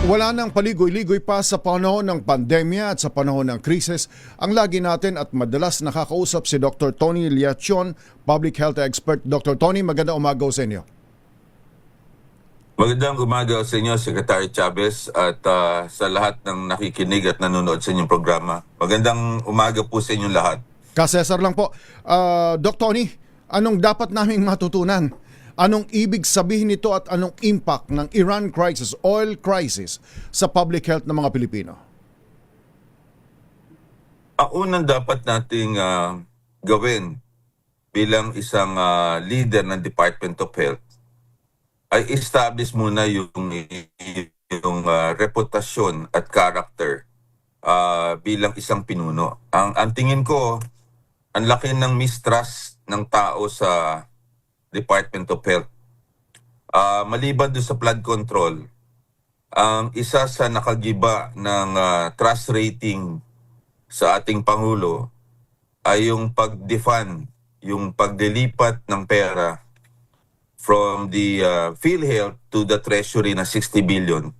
Wala nang paligoy-ligoy pa sa panahon ng pandemya at sa panahon ng krisis. Ang lagi natin at madalas nakakausap si Dr. Tony Liachon, public health expert. Dr. Tony, magandang umaga sa inyo. Magandang umaga sa inyo, Secretary Chavez, at sa lahat ng nakikinig at nanonood sa inyong programa. Magandang umaga po sa inyong lahat. Ka-Cesar lang po. Dr. Tony, anong dapat naming matutunan? Anong ibig sabihin nito at anong impact ng Iran crisis, oil crisis sa public health ng mga Pilipino? Ang unang dapat nating gawin bilang isang leader ng Department of Health ay establish muna yung reputasyon at character bilang isang pinuno. Ang tingin ko, ang laki ng mistrust ng tao sa Department of Health. Maliban doon sa flood control, ang isa sa nakagiba ng trust rating sa ating Pangulo ay yung pag-defund, yung pagdilipat ng pera from the PhilHealth to the Treasury na 60 billion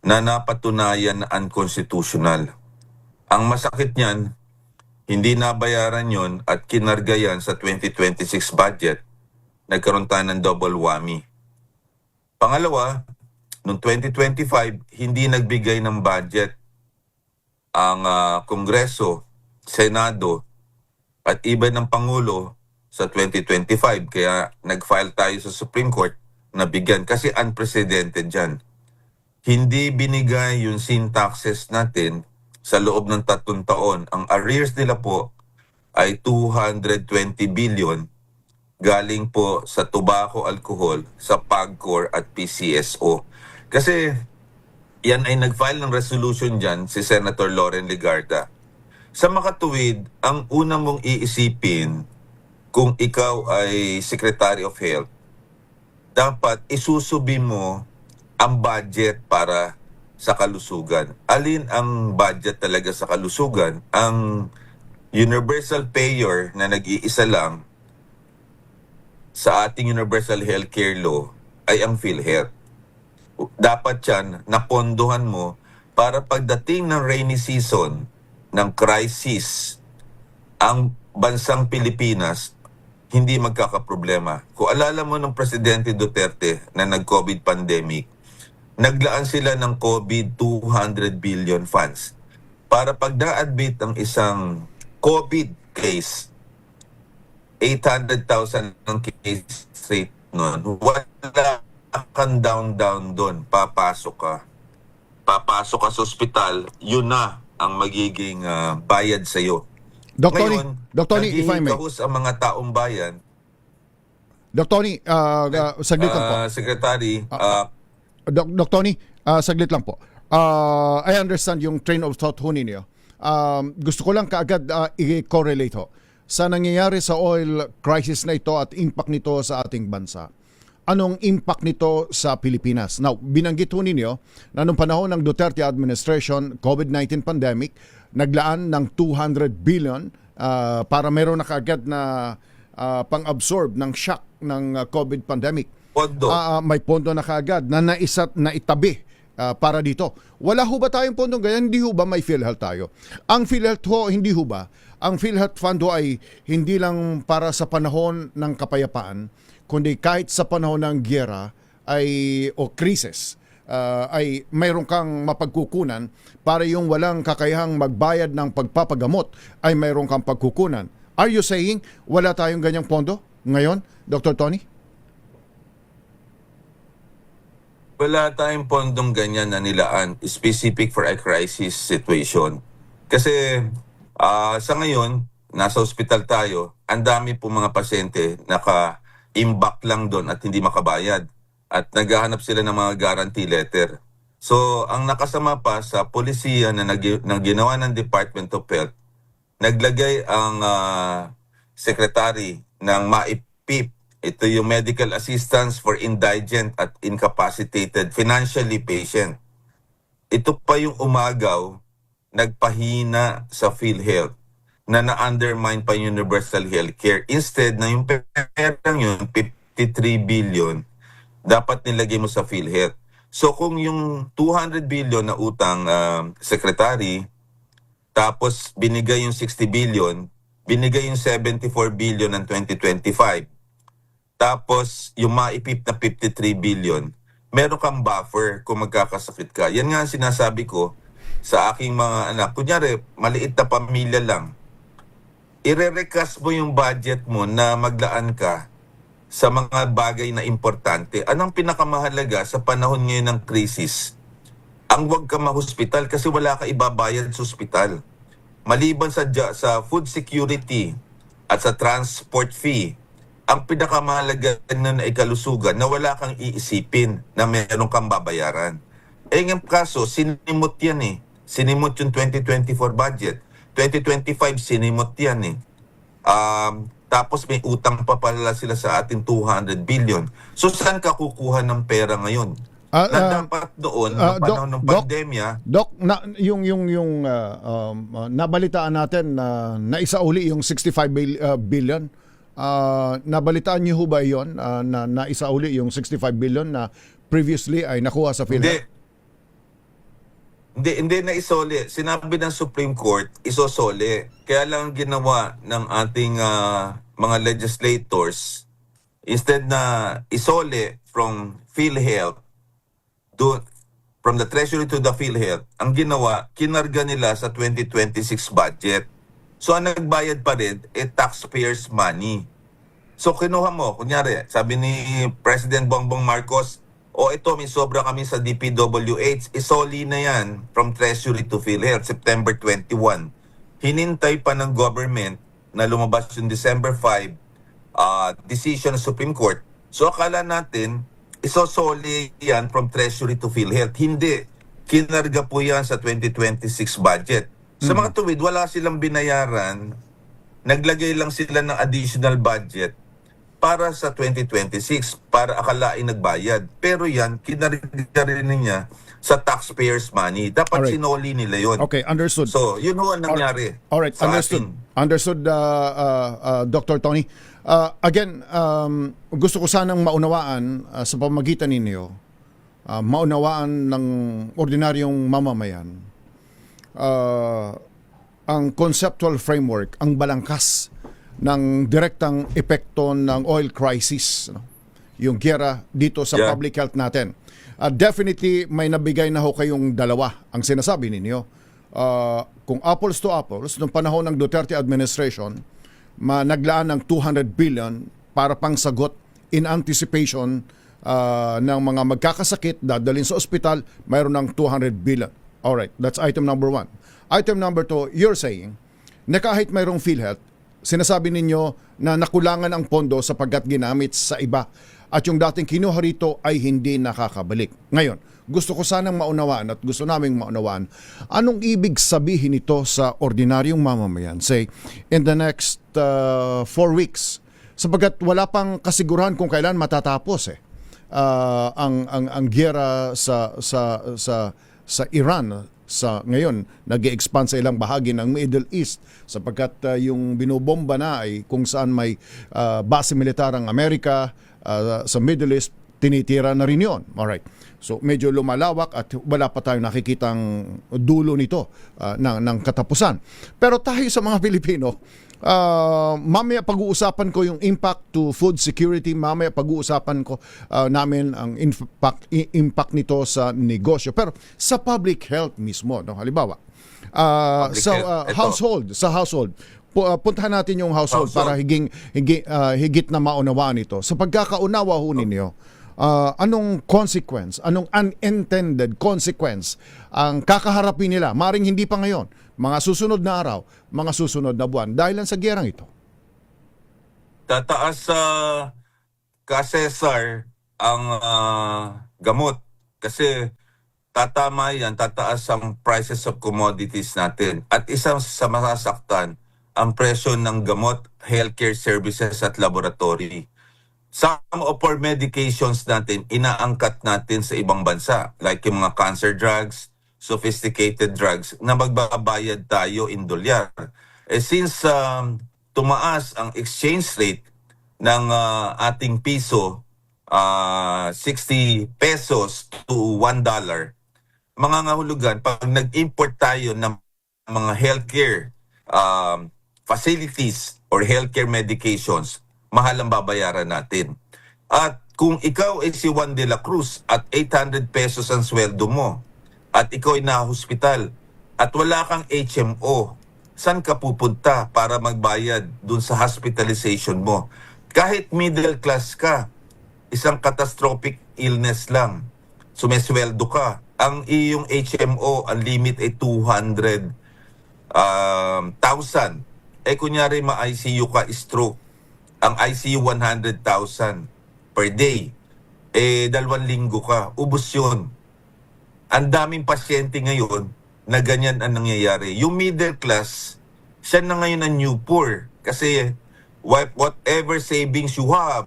na napatunayan na unconstitutional. Ang masakit niyan, hindi nabayaran yon at kinarga yan sa 2026 budget. Nagkaroon tayo ng double whammy. Pangalawa, noong 2025, hindi nagbigay ng budget ang Kongreso, Senado, at iba ng Pangulo sa 2025. Kaya nag-file tayo sa Supreme Court na bigyan kasi unprecedented dyan. Hindi binigay yung sin taxes natin sa loob ng 3 taon. Ang arrears nila po ay 220 billion galing po sa tobacco, alcohol, sa PAGCOR at PCSO. Kasi yan ay nag-file ng resolution dyan si Senator Loren Legarda. Sa makatuwid, ang unang mong iisipin kung ikaw ay Secretary of Health, dapat isusubi mo ang budget para sa kalusugan. Alin ang budget talaga sa kalusugan? Ang universal payer na nag-iisa lang sa ating Universal Healthcare Law ay ang PhilHealth. Dapat yan napondohan mo para pagdating ng rainy season, ng crisis, ang bansang Pilipinas hindi magkakaproblema. Kung alala mo ng Presidente Duterte na nag-COVID pandemic, naglaan sila ng COVID 200 billion funds para pag na-admit ang isang COVID case, 800,000 ang case rate nun. Wala kang down doon. Papasok ka sa ospital, yun na ang magiging bayad sa'yo. Dr. Tony, if I may. Naging ang mga taong bayan. Dr. Tony, saglit lang po. Secretary. Dr. Tony, saglit lang po. I understand yung train of thought ho ninyo. Gusto ko lang kaagad i-correlate ho sa nangyayari sa oil crisis na ito at impact nito sa ating bansa. Anong impact nito sa Pilipinas? Now, binanggit ho ninyo na noong panahon ng Duterte administration, COVID-19 pandemic, naglaan ng 200 billion para meron na kaagad na pang-absorb ng shock ng COVID pandemic. Pondo. May pondo na kaagad na naitabi para dito. Wala ho ba tayong pondo ganyan? Hindi ho ba may PhilHealth tayo? Ang PhilHealth ho, hindi ho ba? Ang PhilHealth Fund ho ay hindi lang para sa panahon ng kapayapaan, kundi kahit sa panahon ng giyera o krisis, ay mayroon kang mapagkukunan para yung walang kakayahang magbayad ng pagpapagamot ay mayroon kang pagkukunan. Are you saying wala tayong ganyang pondo ngayon, Dr. Tony? Wala tayong pondong ganyan na nilaan specific for a crisis situation. Kasi sa ngayon, nasa ospital tayo, ang dami po mga pasyente naka-imbak lang doon at hindi makabayad. At naghahanap sila ng mga guarantee letter. So, ang nakasama pa sa polisiya na ginawa ng Department of Health, naglagay ang secretary ng MAIPIP. Ito yung Medical Assistance for Indigent at Incapacitated Financially Patient. Ito pa yung umagaw, nagpahina sa PhilHealth na na-undermine pa yung universal healthcare. Instead na yung perang yun, 53 billion, dapat nilagay mo sa PhilHealth. So kung yung 200 billion na utang, Secretary, tapos binigay yung 60 billion, binigay yung 74 billion ng 2025, tapos yung maipip na 53 billion, meron kang buffer kung magkakasakit ka. Yan nga ang sinasabi ko sa aking mga anak. Kunyari, maliit na pamilya lang, ire-recast mo yung budget mo na maglaan ka sa mga bagay na importante. Anong pinakamahalaga sa panahon ngayon ng krisis? Ang wag ka mahospital kasi wala ka ibabayad sa ospital. Maliban sa food security at sa transport fee, ang pinakamahalaga na ikalusugan na wala kang iisipin na meron kang babayaran. Eh ng kaso, sinimot yan eh. Sinimot yung 2024 budget. 2025, sinimot yan eh. Tapos may utang pa pala sila sa atin 200 billion. So saan ka kukuha ng pera ngayon? Na dapat doon, ng panahon ng pandemya. Doc, nabalitaan natin na naisauli yung 65 billion. Nabalitaan niyo ho ba yun na naisauli yung 65 billion na previously ay nakuha sa PhilHealth? Hindi na isole. Sinabi ng Supreme Court, isosole. Kaya lang ginawa ng ating mga legislators, instead na isole from PhilHealth, from the Treasury to the PhilHealth, ang ginawa, kinarga nila sa 2026 budget. So ang nagbayad pa rin, taxpayers' money. So kinuha mo, kunyari, sabi ni President Bongbong Marcos, ito, may sobra kami sa DPWH, isoli na yan from Treasury to PhilHealth, September 21. Hinintay pa ng government na lumabas yung December 5 decision ng Supreme Court. So akala natin, isosoli yan from Treasury to PhilHealth. Hindi. Kinarga po yan sa 2026 budget. Sa mga tuwid, wala silang binayaran. Naglagay lang sila ng additional budget para sa 2026, para akalain nagbayad. Pero yan, kinarga rin niya sa taxpayers' money. Dapat sinoli nila yun. Okay, understood. So, yun ho ang nangyari. Alright, understood. Understood, Dr. Tony. Again, gusto ko sanang maunawaan sa pamagitan ninyo, maunawaan ng ordinaryong mamamayan, ang conceptual framework, ang balangkas ng direktang epekto ng oil crisis, yung giyera dito sa public health natin. Definitely may nabigay na ho kayong dalawa ang sinasabi ninyo. Kung apples to apples, noong panahon ng Duterte administration, naglaan ng 200 billion para pangsagot in anticipation ng mga magkakasakit, dadalhin sa ospital, mayroon ng 200 billion. Alright, that's item number 1. Item number 2, you're saying na kahit mayroong PhilHealth, sinasabi ninyo na nakulangan ang pondo sapagkat ginamit sa iba at yung dating kinuha rito ay hindi nakakabalik. Ngayon, gusto ko sanang maunawaan at gusto naming maunawaan anong ibig sabihin nito sa ordinaryong mamamayan, say, in the next 4 weeks, sapagkat wala pang kasiguran kung kailan matatapos ang giyera sa Iran sa ngayon nag-expand sa ilang bahagi ng Middle East sapagkat yung binobomba na ay kung saan may base militar ang Amerika sa Middle East, tinitira na rin yun. Alright. So medyo lumalawak at wala pa tayong nakikitang dulo nito ng katapusan. Pero tayo sa mga Pilipino, mamaya pag-uusapan ko yung impact to food security, mamaya pag-uusapan ko namin ang impact nito sa negosyo. Pero sa public health mismo, no? Halimbawa, sa household, puntahan natin yung household para higit na maunawaan ito. Sa pagkakaunawa ho ninyo, anong consequence, anong unintended consequence ang kakaharapin nila? Maring hindi pa ngayon, mga susunod na araw, mga susunod na buwan, dahil lang sa giyerang ito. Tataas sa Cesar ang gamot kasi tataas ang prices of commodities natin. At isang sa masasaktan, ang presyo ng gamot, healthcare services at laboratory. Some of our medications natin, inaangkat natin sa ibang bansa. Like yung mga cancer drugs, sophisticated drugs, na magbabayad tayo in dolyar. Since tumaas ang exchange rate ng ating piso 60 pesos to $1, mangangahulugan pag nag-import tayo ng mga healthcare facilities or healthcare medications, mahal ang babayaran natin. At kung ikaw ay si Juan de la Cruz at 800 pesos ang sweldo mo at ikaw ay na-hospital at wala kang HMO, saan ka pupunta para magbayad dun sa hospitalization mo? Kahit middle class ka, isang catastrophic illness lang, sumesweldo ka, ang iyong HMO, ang limit ay 200,000. Kunyari ma-ICU ka, stroke, ang ICU 100,000 per day. 2 linggo ka, ubos yun. Ang daming pasyente ngayon na ganyan ang nangyayari. Yung middle class, siya na ngayon ang new poor. Kasi whatever savings you have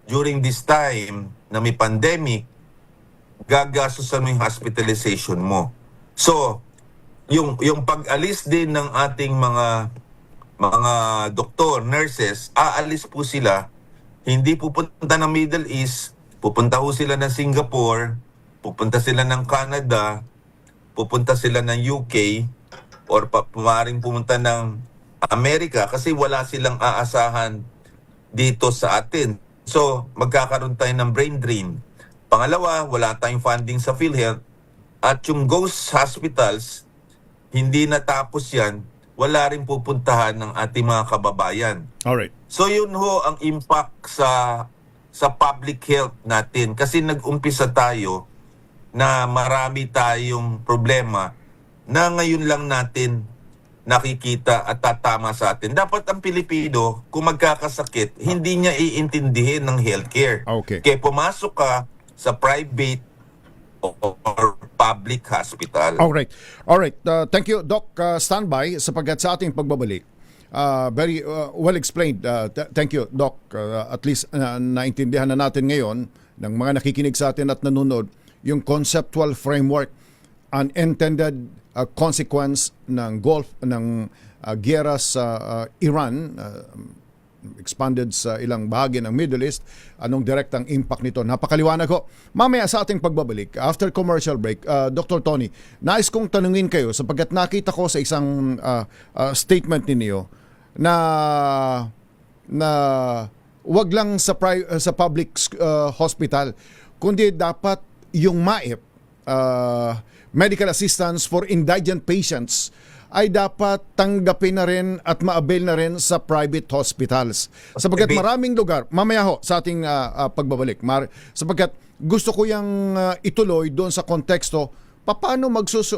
during this time na may pandemic, gagastusan mo yung hospitalization mo. So, yung pag-alis din ng ating mga doktor, nurses, aalis po sila, hindi pupunta ng Middle East, pupunta ho sila ng Singapore, pupunta sila ng Canada, pupunta sila ng UK, or maaaring pumunta ng Amerika kasi wala silang aasahan dito sa atin. So, magkakaroon tayo ng brain drain. Pangalawa, wala tayong funding sa PhilHealth. At yung ghost hospitals, hindi natapos yan, wala rin pupuntahan ng ating mga kababayan. Alright. So yun ho ang impact sa public health natin. Kasi nag-umpisa tayo na marami tayong problema na ngayon lang natin nakikita at tatama sa atin. Dapat ang Pilipino, kung magkakasakit, hindi niya iintindihin ng healthcare. Okay. Kaya pumasok ka sa private or public hospital. Alright. Alright. Thank you, Doc. Standby sapagkat sa ating pagbabalik. Very well explained. Thank you, Doc. At least naintindihan na natin ngayon ng mga nakikinig sa atin at nanonood yung conceptual framework, unintended consequence ng Gulf, ng giyera sa Iran, expanded sa ilang bahagi ng Middle East, anong direktang impact nito. Napakaliwanag ko. Mamaya sa ating pagbabalik, after commercial break, Dr. Tony, nais kong tanungin kayo sapagkat nakita ko sa isang statement ninyo na wag lang sa public hospital, kundi dapat yung MAIP, Medical Assistance for Indigent Patients, ay dapat tanggapin na rin at ma-avail na rin sa private hospitals. Sapagkat maraming lugar, mamaya ho sa ating pagbabalik, sapagkat gusto ko yung ituloy doon sa konteksto, paano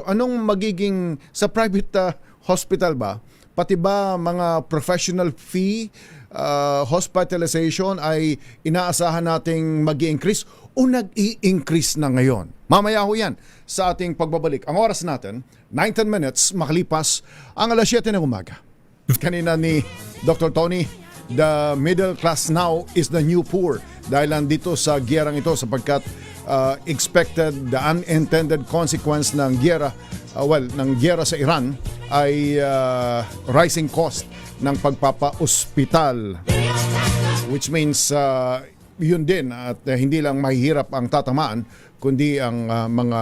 anong magiging sa private hospital ba? Pati ba mga professional fee, hospitalization ay inaasahan nating mag-i-increase o nag-i-increase na ngayon? Mamaya ho yan sa ating pagbabalik. Ang oras natin, 19 minutes makalipas ang alas 7 ng umaga. Kanina ni Dr. Tony, the middle class now is the new poor. Dahil nandito sa giyerang ito sapagkat expected the unintended consequence ng giyera, ng giyera sa Iran ay rising cost ng pagpapa-ospital. Which means yun din at hindi lang mahihirap ang tatamaan kundi ang mga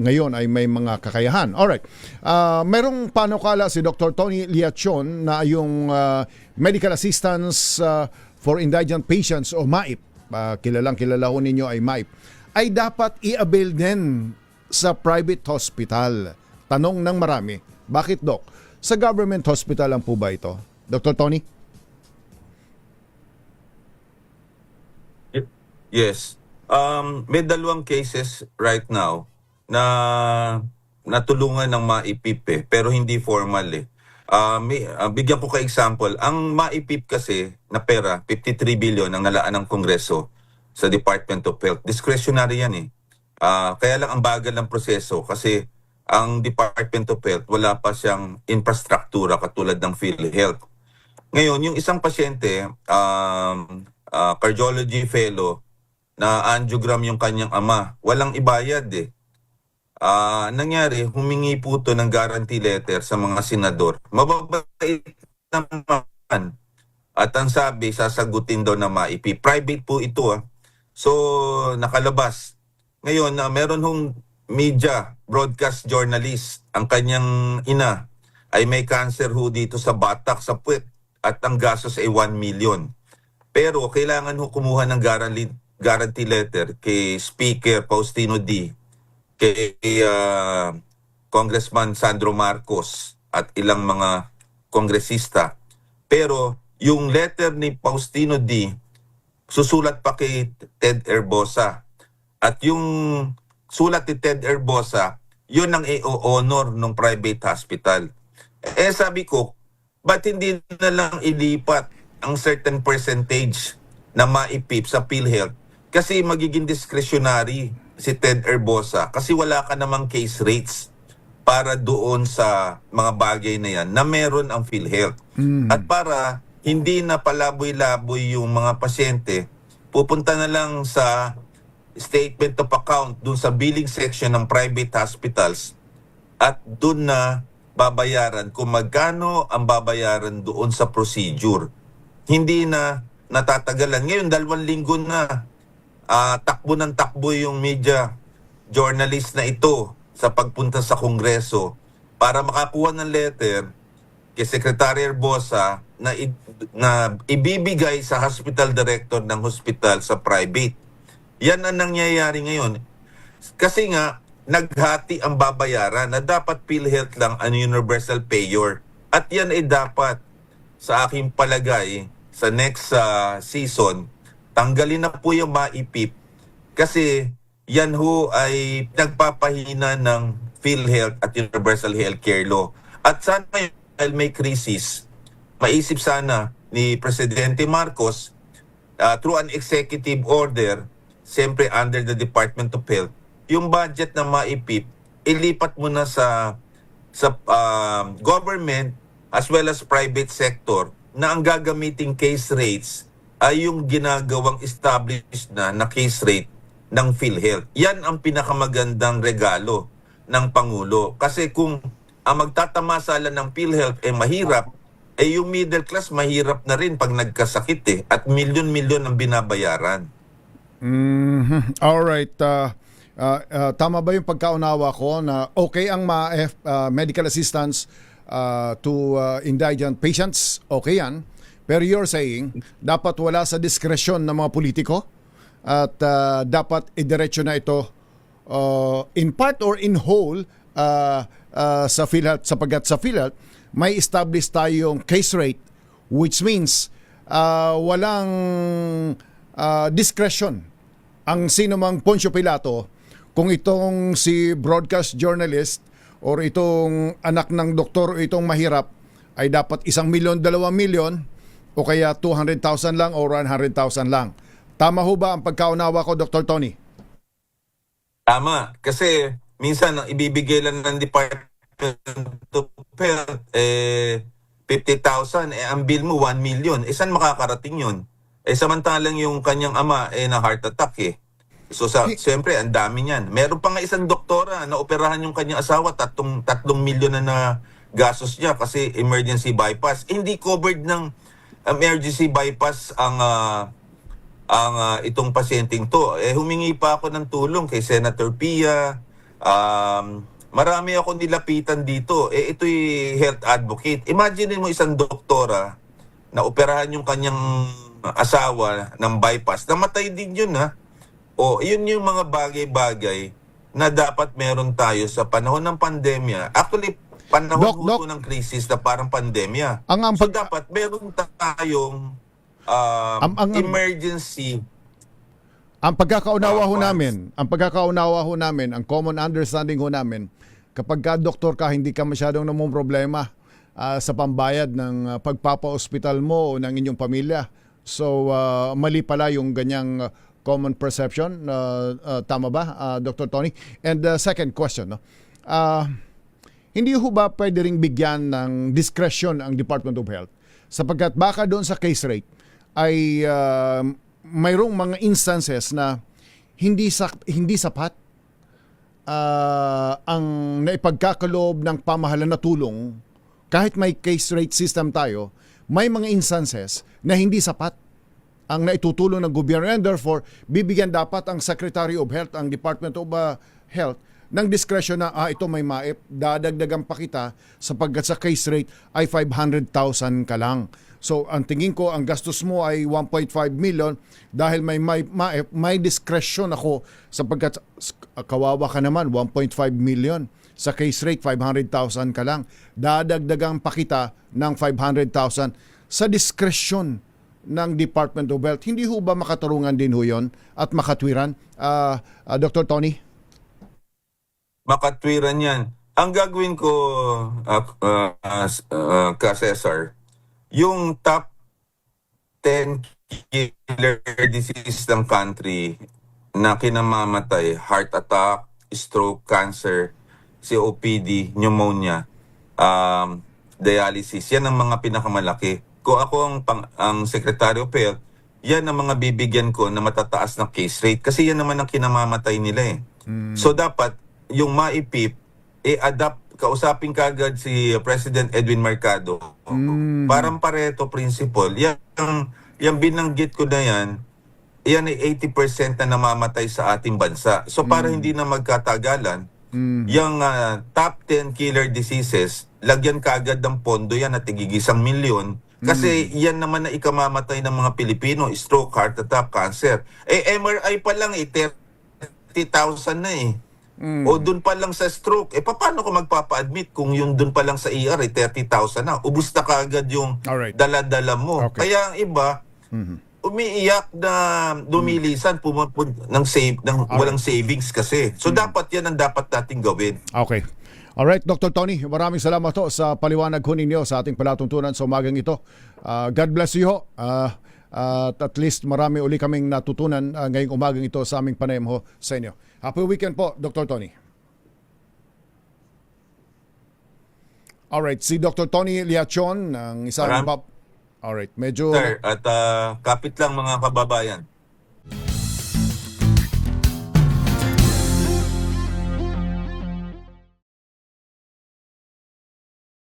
ngayon ay may mga kakayahan. Alright. Merong panukala si Dr. Tony Liachon na yung Medical Assistance for Indigent Patients o MAIP, kilala ho ninyo ay MAIP, ay dapat i-avail din sa private hospital. Tanong ng marami, bakit Doc? Sa government hospital lang po ba ito? Dr. Tony? Yes. May dalawang cases right now na natulungan ng MAIPIP pero hindi formal eh. Bigyan ko ka example. Ang MAIPIP kasi na pera, 53 billion ang nalaan ng Kongreso sa Department of Health. Discretionary yan eh. Kaya lang ang bagal ng proseso kasi ang Department of Health wala pa siyang infrastruktura katulad ng PhilHealth. Ngayon, yung isang pasyente, cardiology fellow, na angiogram yung kanyang ama, walang ibayad eh. Nangyari, humingi po to ng guarantee letter sa mga senador. Mababait naman. At ang sabi, sasagutin daw na MAIP. Private po ito So, nakalabas. Ngayon, meron hong media, broadcast journalist, ang kanyang ina ay may cancer ho dito sa batak, sa puwet, at ang gastos ay 1 million. Pero kailangan ho kumuha ng guarantee letter kay Speaker Faustino D, kay Congressman Sandro Marcos at ilang mga kongresista. Pero yung letter ni Faustino D, susulat pa kay Ted Herbosa. At yung sulat ni Ted Herbosa, yun ang i-honor ng private hospital. Sabi ko, ba't hindi na lang ilipat ang certain percentage na maipip sa PhilHealth? Kasi magiging discretionary si Ted Herbosa kasi wala ka namang case rates para doon sa mga bagay na yan na meron ang PhilHealth. At para hindi na palaboy-laboy yung mga pasyente, pupunta na lang sa statement of account doon sa billing section ng private hospitals at doon na babayaran kung magkano ang babayaran doon sa procedure. Hindi na natatagalan. Ngayon, 2 linggo na takbo ng takbo yung media journalist na ito sa pagpunta sa Kongreso para makakuha ng letter kay Secretary Herbosa na ibibigay sa hospital director ng hospital sa private. Yan ang nangyayari ngayon. Kasi nga, naghati ang babayaran na dapat PhilHealth lang ang universal payer. At yan ay dapat, sa aking palagay, sa next season, tanggalin na po yung maipip. Kasi yan ho ay nagpapahina ng PhilHealth at Universal Healthcare Law. At sana dahil may krisis, maisip sana ni Presidente Marcos through an executive order, siyempre under the Department of Health, yung budget na maipip, ilipat mo na sa government as well as private sector na ang gagamiting case rates ay yung ginagawang established na case rate ng PhilHealth. Yan ang pinakamagandang regalo ng Pangulo. Kasi kung ang magtatamasa lang ng PhilHealth ay mahirap, yung middle class mahirap na rin pag nagkasakit at milyon-milyon ang binabayaran. Alright. Tama ba yung pagkaunawa ko na okay ang medical assistance to indigent patients? Okay yan. Pero you're saying, dapat wala sa diskresyon ng mga politiko at dapat idiretso na ito in part or in whole sa PhilHealth, sapagkat sa PhilHealth may establish tayong case rate, which means walang discretion ang sino mang Poncio Pilato kung itong si broadcast journalist or itong anak ng doktor o itong mahirap ay dapat 1 milyon, 2 milyon o kaya 200,000 lang o 100,000 lang. Tama ho ba ang pagkaunawa ko, Dr. Tony? Tama. Kasi minsan ibibigay lang ng Department of Health 50,000, ang bill mo 1 million. Saan makakarating yun? Samantalang yung kanyang ama na heart attack So siyempre, ang dami niyan. Meron pa nga isang doktora na operahan yung kanyang asawa, 3 milyon na gastos niya kasi emergency bypass. Hindi covered ng emergency bypass ang itong pasyenteng to. Humingi pa ako ng tulong kay Senator Pia. Marami ako nilapitan dito. Ito'y health advocate. Imagine mo isang doktora na operahan yung kanyang asawa ng bypass. Namatay din yun yun yung mga bagay-bagay na dapat meron tayo sa panahon ng pandemya. Actually, panahon ng krisis na parang pandemya. So dapat meron tayong emergency. Ang pagkakaunawa ho namin, ang common understanding ho namin, kapag ka doktor ka, hindi ka masyadong namang problema sa pambayad ng pagpapa-hospital mo o ng inyong pamilya. So, mali pala yung ganyang common perception. Tama ba, Dr. Tony? And second question, hindi ho ba pwede ring bigyan ng discretion ang Department of Health? Sapagkat baka doon sa case rate ay mayroong mga instances na hindi sapat ang naipagkakaloob ng pamahalaan na tulong. Kahit may case rate system tayo, may mga instances na hindi sapat ang naitutulong ng gobyerno, and therefore bibigyan dapat ang Secretary of Health, ang Department of Health ng diskresyon na ito may maip, dadagdagan pa kita sapagkat sa case rate ay 500,000 ka lang. So ang tingin ko ang gastos mo ay 1.5 million dahil may maip, may diskresyon ako sapagkat kawawa ka naman, 1.5 million. Sa case rate, 500,000 ka lang. Dadagdagan pa kita ng 500,000 sa diskresyon ng Department of Health. Hindi ho ba makatarungan din ho yun at makatwiran? Dr. Tony? Makatwiran yan. Ang gagawin ko, ka Cesar, yung top 10 killer disease ng country na kinamamatay, heart attack, stroke, cancer, COPD, pneumonia, dialysis, yan ang mga pinakamalaki. Kung ako ang Secretary of Health, yan ang mga bibigyan ko na matataas na case rate kasi yan naman ang kinamamatay nila eh. So dapat yung maipip, adapt, kausapin kagad si President Edwin Mercado. Parang Pareto principle. Yung binanggit ko na yan ay 80% na namamatay sa ating bansa. So para hindi na magkatagalan, yung top 10 killer diseases, lagyan kagad ng pondo yan at tigigis 1 milyon. Kasi yan naman na ikamamatay ng mga Pilipino, stroke, heart attack, cancer. MRI pa lang 30,000 na eh. O dun pa lang sa stroke, paano ko magpapa-admit kung yung dun pa lang sa ER 30,000 na? Ubus na kagad yung dala-dala mo. Okay. Kaya ang iba, umiiyak na dumilisan, walang savings kasi. So dapat yan ang dapat nating gawin. Okay. Alright, Dr. Tony, maraming salamat ho sa paliwanag ko ninyo sa ating palatuntunan sa umagang ito. God bless you ho. At least marami uli kaming natutunan ngayong umagang ito sa aming panayam ho sa inyo. Happy weekend po, Dr. Tony. Alright, si Dr. Tony Liachon, ang isang... Alright, medyo... Sir, at kapit lang mga kababayan.